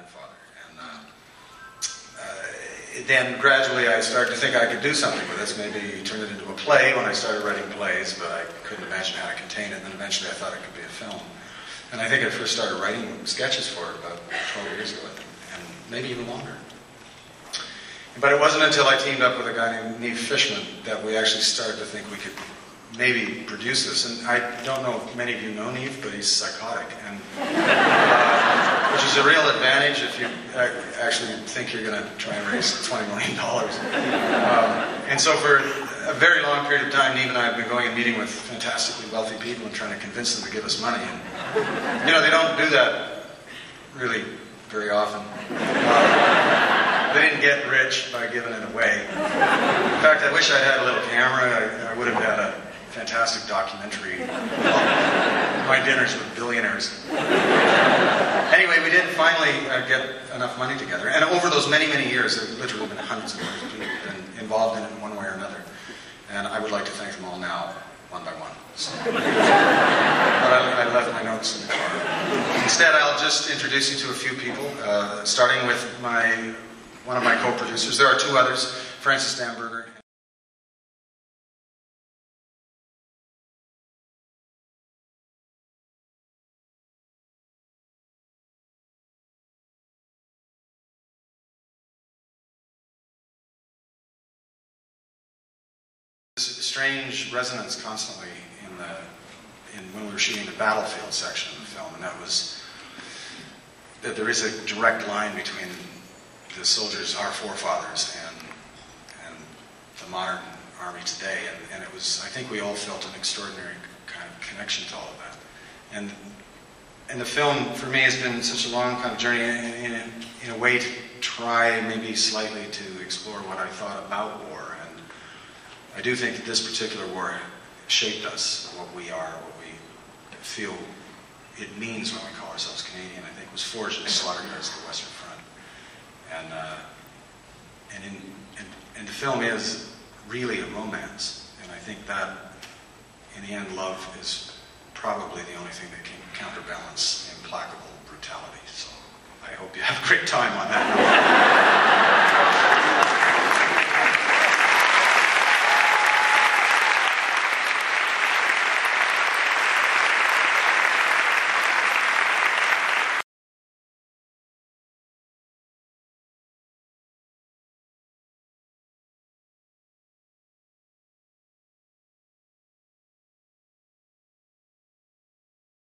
grandfather. And then gradually I started to think I could do something with this, maybe turn it into a play when I started writing plays, but I couldn't imagine how to contain it, and then eventually I thought it could be a film. And I think I first started writing sketches for it about 12 years ago, and maybe even longer. But it wasn't until I teamed up with a guy named Neve Fishman that we actually started to think we could maybe produce this. And I don't know if many of you know Neve, but he's psychotic, and which is a real advantage if you actually think you're going to try and raise $20 million. And so for a very long period of time, Neve and I have been going and meeting with fantastically wealthy people and trying to convince them to give us money. And, you know, they don't do that really very often. They didn't get rich by giving it away. In fact, I wish I'd had a little camera. I would have had a fantastic documentary. My dinners with billionaires. Anyway, we did finally get enough money together. And over those many, many years, there have literally been hundreds and hundreds of people who've been involved in it in one way or another. And I would like to thank them all now, one by one. So. But I left my notes in the car. Instead, I'll just introduce you to a few people, starting with one of my co-producers. There are two others, Francis Damberger. This strange resonance constantly when we were shooting the battlefield section of the film, and that was that there is a direct line between the soldiers, our forefathers, and the modern army today, and it was, I think we all felt an extraordinary kind of connection to all of that. And the film, for me, has been such a long kind of journey in a way to try maybe slightly to explore what I thought about war. And I do think that this particular war shaped us, what we are, what we feel it means when we call ourselves Canadian. I think was forged in the slaughter yards of the Western Front. And the film is really a romance, and I think that, in the end, love is probably the only thing that can counterbalance implacable brutality. So I hope you have a great time on that.